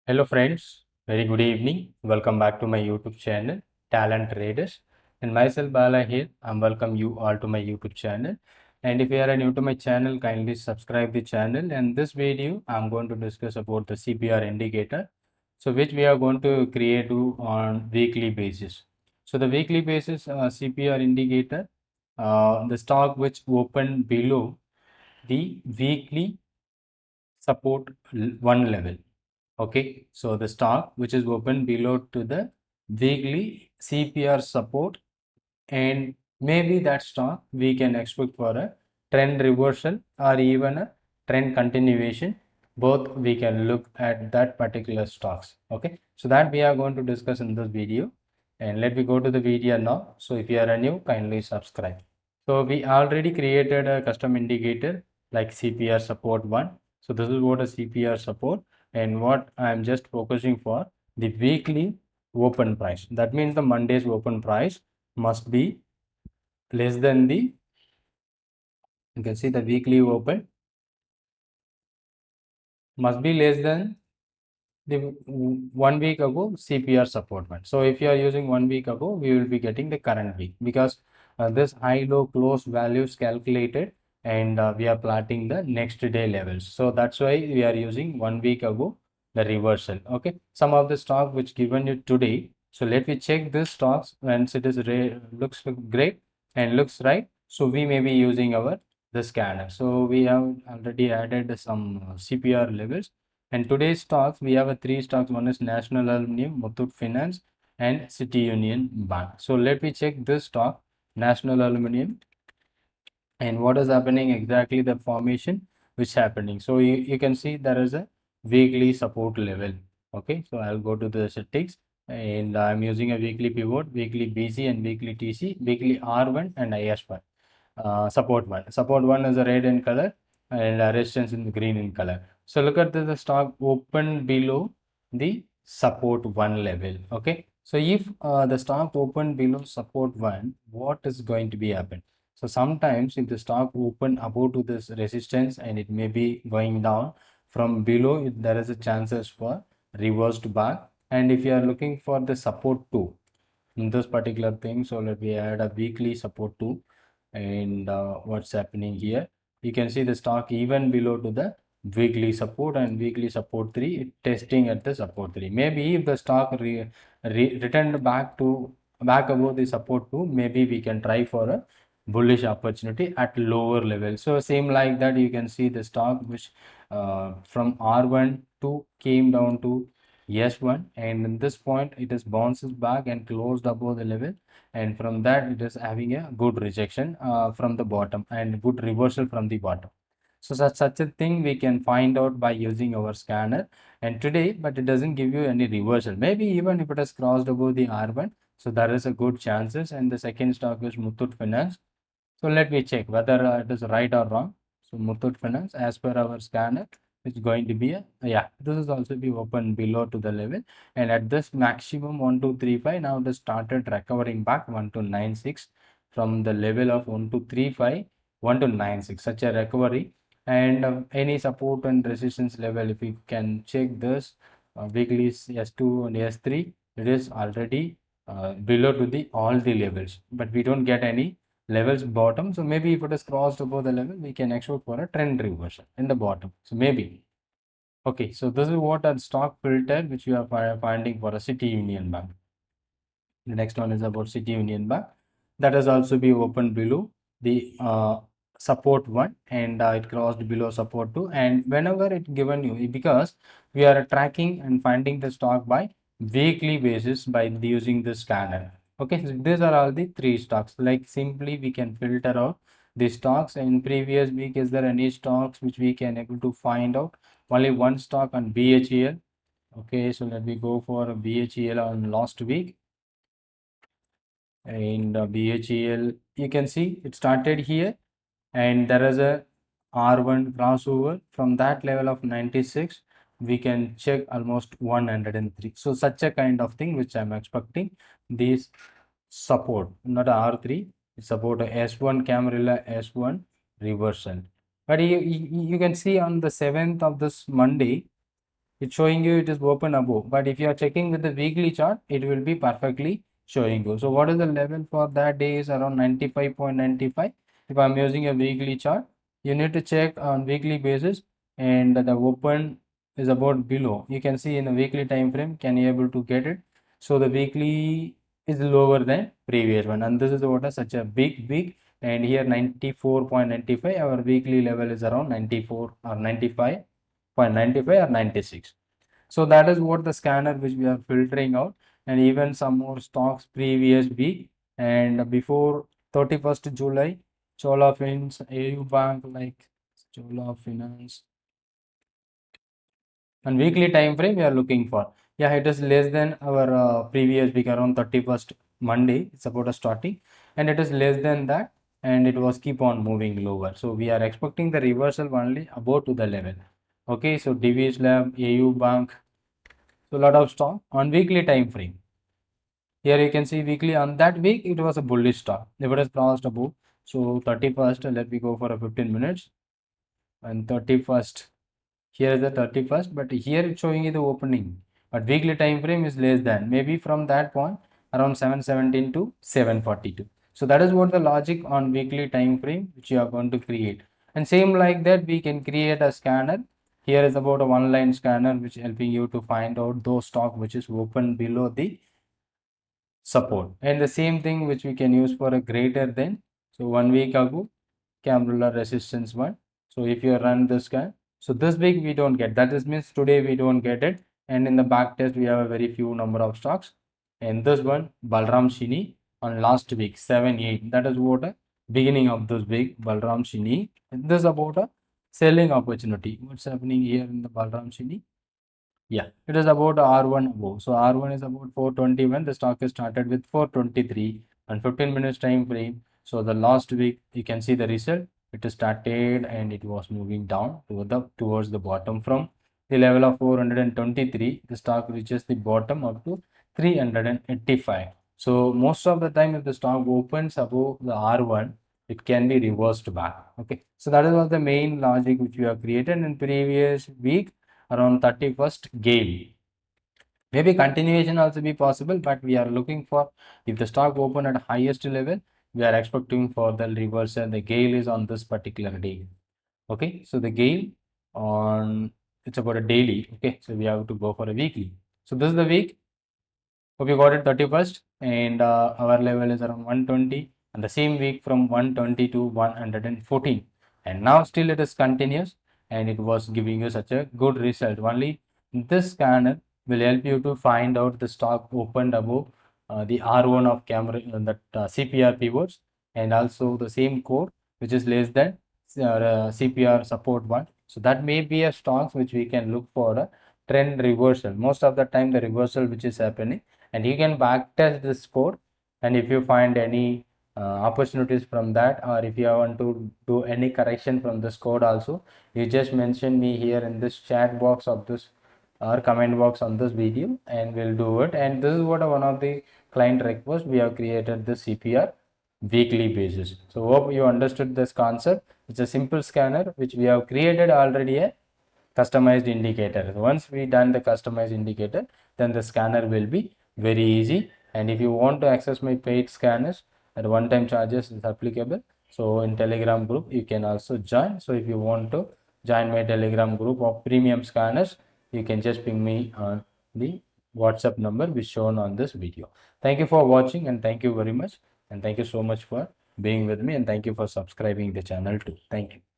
Hello friends, very good evening. Welcome back to my YouTube channel, Talent Traders. And myself Bala here. I welcome you all to my YouTube channel. And if you are new to my channel, kindly subscribe the channel. And this video, I'm going to discuss about the CPR indicator. So which we are going to create on weekly basis. So the weekly basis CPR indicator, the stock which opened below the weekly support one level. Okay, so the stock which is open below to the weekly CPR support, and maybe that stock we can expect for a trend reversal or even a trend continuation. Both we can look at that particular stocks. Okay, so that we are going to discuss in this video, and let me go to the video now. So if you are new, kindly subscribe. So we already created a custom indicator like CPR support one. So this is what a CPR support, and what I am just focusing for the weekly open price. That means the Monday's open price must be less than the, you can see the weekly open must be less than the 1 week ago CPR support one. So if you are using 1 week ago, we will be getting the current week, because this high low close values calculated, and we are plotting the next day levels. So that's why we are using 1 week ago the reversal. Okay, some of the stock which given you today. So let me check this stocks once it is looks great and looks right. So we may be using our the scanner. So we have already added some CPR levels. And today's stocks, we have a three stocks. One is National Aluminium, Muthoot Finance, and City Union Bank. So let me check this stock, National Aluminium, and what is happening exactly, the formation which happening. So you can see there is a weekly support level. Okay, so I'll go to the settings, and I'm using a weekly pivot, weekly BC and weekly TC, weekly R1 and IS1. Support one is a red in color, and resistance in green in color. So look at the stock open below the support one level. Okay, so if the stock open below support one, what is going to be happen? So sometimes if the stock open above to this resistance, and it may be going down from below, there is a chances for reversed back. And if you are looking for the support two in this particular thing, so let me add a weekly support two. And what's happening here, you can see the stock even below to the weekly support, and weekly support 3 testing at the support 3. Maybe if the stock returned back above the support 2, maybe we can try for a bullish opportunity at lower level. So same like that, you can see the stock which from R1 to came down to S1, and in this point it is bounces back and closed above the level, and from that it is having a good rejection from the bottom and good reversal from the bottom. So such a thing we can find out by using our scanner, and today, but it doesn't give you any reversal. Maybe even if it has crossed above the R1, so there is a good chances. And the second stock is Muthoot Finance. So let me check whether it is right or wrong. So Muthoot Finance, as per our scanner, it's going to be a, yeah, this is also be open below to the level, and at this maximum 1235, now it has started recovering back 1296 from the level of 1235, 1296, such a recovery. And any support and resistance level, if you can check this weekly S2 and S3, it is already below to the all the levels, but we don't get any levels bottom. So maybe if it is crossed above the level, we can expect for a trend reversal in the bottom. So maybe. Okay, so this is what a stock filter which we are finding for a City Union Bank. The next one is about City Union Bank. That has also be open below the support one, and it crossed below support two. And whenever it given you, because we are tracking and finding the stock by weekly basis by using the scanner. Okay, so these are all the three stocks. Like simply we can filter out the stocks. In previous week, is there any stocks which we can able to find out? Only one stock on BHEL. Okay, so let me go for BHEL on last week. And BHEL, you can see it started here, and there is a R1 crossover from that level of 96. We can check almost 103. So such a kind of thing which I'm expecting this support, not a R3, it's about a S1 Camarilla S1 reversal. But you can see on the 7th of this Monday, it's showing you it is open above. But if you are checking with the weekly chart, it will be perfectly showing you. So what is the level for that day is around 95.95. If I'm using a weekly chart, you need to check on weekly basis, and the open is about below. You can see in the weekly time frame, can you able to get it? So the weekly is lower than previous one, and this is what a such a big week. And here 94.95, our weekly level is around 94 or 95.95 or 96. So that is what the scanner which we are filtering out. And even some more stocks previous week and before 31st July, Chola Finance, AU Bank, like Chola Finance, and weekly time frame we are looking for. Yeah, it is less than our previous week around 31st Monday. It's about a starting, and it is less than that, and it was keep on moving lower. So we are expecting the reversal only about to the level. Okay, so DVS Lab, AU Bank, so a lot of stock on weekly time frame. Here you can see weekly on that week it was a bullish stock. If it has crossed above, so 31st, let me go for a 15 minutes, and 31st, here is the 31st, but here it's showing you the opening, but weekly time frame is less than, maybe from that point around 717 to 742. So that is what the logic on weekly time frame which you are going to create. And same like that we can create a scanner. Here is about a one line scanner which helping you to find out those stock which is open below the support, and the same thing which we can use for a greater than. So 1 week ago cam ruler resistance one. So if you run the scan, so this week we don't get that, is means today we don't get it. And in the back test we have a very few number of stocks, and this one Balram Shini on last week 7-8, that is what a beginning of this week Balram Shini. And this is about a selling opportunity. What's happening here in the Balram Shini? Yeah, it is about R1 above. So R1 is about 421. The stock is started with 423 and 15 minutes time frame. So the last week you can see the result. It started and it was moving down towards the bottom from the level of 423. The stock reaches the bottom up to 385. So most of the time, if the stock opens above the R1, it can be reversed back. Okay, so that is what the main logic which we have created in previous week around 31st gale. Maybe continuation also be possible, but we are looking for, if the stock open at highest level, we are expecting for the reversal. The gale is on this particular day. Okay, so the gale on, it's about a daily. Okay, so we have to go for a weekly. So this is the week. Hope you got it, 31st, and our level is around 120, and the same week from 120 to 114, and now still it is continuous, and it was giving you such a good result. Only this scanner will help you to find out the stock opened above the R1 of camera, that CPR pivots, and also the same code which is less than CPR support one. So that may be a stocks which we can look for a trend reversal. Most of the time the reversal which is happening, and you can backtest this code, and if you find any opportunities from that, or if you want to do any correction from this code also, you just mention me here in this chat box of this or comment box on this video, and we'll do it. And this is what one of the client requests, we have created the CPR weekly basis. So hope you understood this concept. It's a simple scanner which we have created already a customized indicator. Once we done the customized indicator, then the scanner will be very easy. And if you want to access my paid scanners, at one time charges is applicable. So in Telegram group you can also join. So if you want to join my Telegram group of premium scanners, you can just ping me on the WhatsApp number which shown on this video. Thank you for watching, and thank you very much, and thank you so much for being with me, and thank you for subscribing the channel too. Thank you.